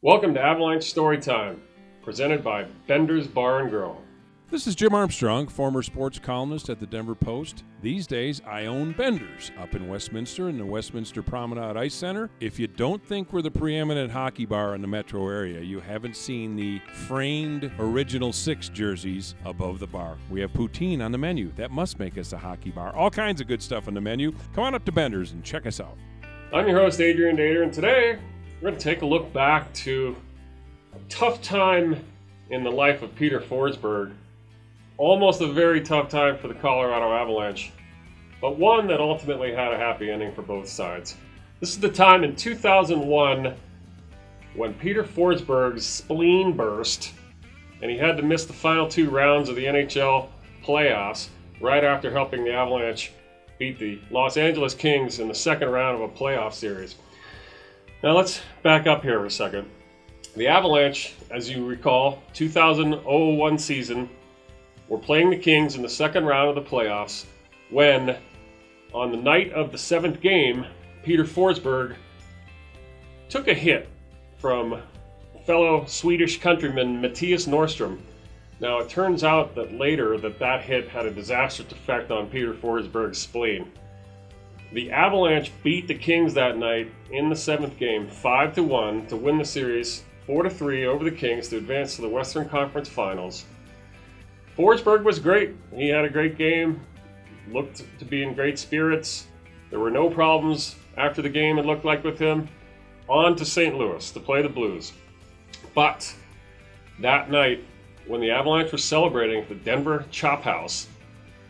Welcome to Avalanche Storytime, presented by Bender's Bar and Grill. This is Jim Armstrong, former sports columnist at the Denver Post. These days, I own Bender's up in Westminster in the Westminster Promenade Ice Center. If you don't think we're the preeminent hockey bar in the metro area, you haven't seen the framed Original Six jerseys above the bar. We have poutine on the menu. That must make us a hockey bar. All kinds of good stuff on the menu. Come on up to Bender's and check us out. I'm your host, Adrian Dater, and today we're going to take a look back to a tough time in the life of Peter Forsberg. Almost a very tough time for the Colorado Avalanche, but one that ultimately had a happy ending for both sides. This is the time in 2001 when Peter Forsberg's spleen burst and he had to miss the final two rounds of the NHL playoffs right after helping the Avalanche beat the Los Angeles Kings in the second round of a playoff series. Now let's back up here for a second. The Avalanche, as you recall, 2001 season, were playing the Kings in the second round of the playoffs when, on the night of the seventh game, Peter Forsberg took a hit from fellow Swedish countryman Mattias Norrstrom. Now it turns out that later that hit had a disastrous effect on Peter Forsberg's spleen. The Avalanche beat the Kings that night in the seventh game 5-1 to win the series 4-3 over the Kings to advance to the Western Conference Finals. Forsberg was great. He had a great game, looked to be in great spirits. There were no problems after the game, it looked like, with him. On to St. Louis to play the Blues. But that night, when the Avalanche was celebrating at the Denver Chop House,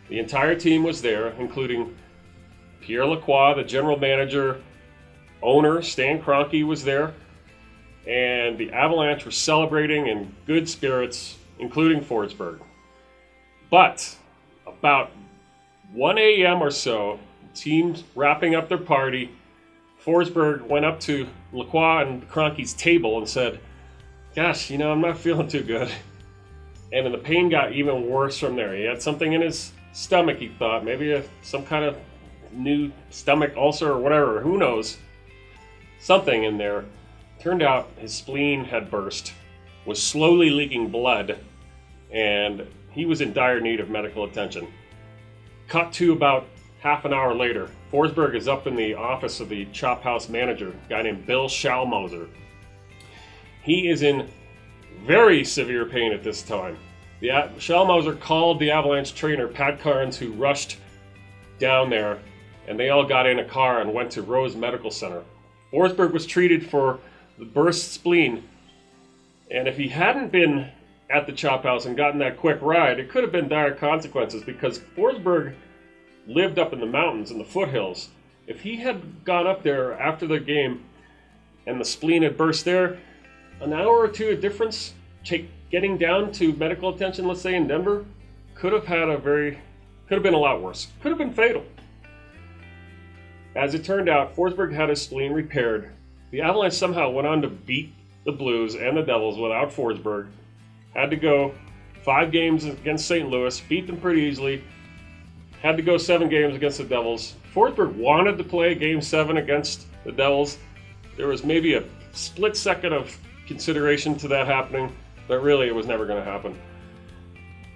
the entire team was there, including Pierre Lacroix, the general manager, owner, Stan Kroenke was there, and the Avalanche were celebrating in good spirits, including Forsberg. But about 1 a.m. or so, the team wrapping up their party, Forsberg went up to Lacroix and Kroenke's table and said, "Gosh, I'm not feeling too good." And then the pain got even worse from there. He had something in his stomach, he thought, maybe some kind of new stomach ulcer or whatever, who knows. Something in there. Turned out his spleen had burst, was slowly leaking blood, and he was in dire need of medical attention. Cut to about half an hour later, Forsberg is up in the office of the Chop House manager, a guy named Bill Schalmoser. He is in very severe pain at this time. Schalmoser called the Avalanche trainer, Pat Carnes, who rushed down there, and they all got in a car and went to Rose Medical Center. Forsberg was treated for the burst spleen, and if he hadn't been at the Chop House and gotten that quick ride, it could have been dire consequences because Forsberg lived up in the mountains, in the foothills. If he had gone up there after the game and the spleen had burst there, an hour or two of difference, getting down to medical attention, let's say in Denver, could have been a lot worse. Could have been fatal. As it turned out, Forsberg had his spleen repaired. The Avalanche somehow went on to beat the Blues and the Devils without Forsberg. Had to go 5 games against St. Louis, beat them pretty easily. Had to go 7 games against the Devils. Forsberg wanted to play Game 7 against the Devils. There was maybe a split second of consideration to that happening, but really it was never going to happen.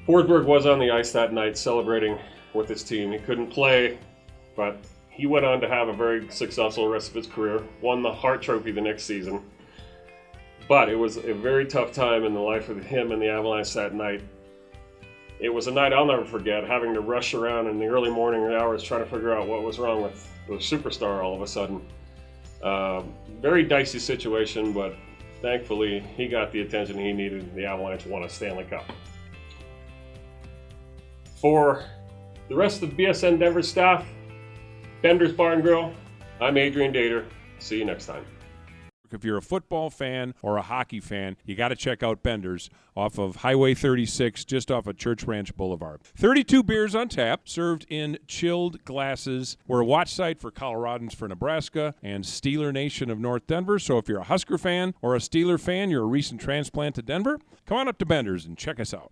Forsberg was on the ice that night celebrating with his team. He couldn't play, but he went on to have a very successful rest of his career, won the Hart Trophy the next season. But it was a very tough time in the life of him and the Avalanche that night. It was a night I'll never forget, having to rush around in the early morning hours trying to figure out what was wrong with the superstar all of a sudden. Very dicey situation, but thankfully he got the attention he needed and the Avalanche won a Stanley Cup. For the rest of the BSN Denver staff, Bender's Bar and Grill, I'm Adrian Dater. See you next time. If you're a football fan or a hockey fan, you got to check out Bender's off of Highway 36, just off of Church Ranch Boulevard. 32 beers on tap, served in chilled glasses. We're a watch site for Coloradans for Nebraska and Steeler Nation of North Denver. So if you're a Husker fan or a Steeler fan, you're a recent transplant to Denver, come on up to Bender's and check us out.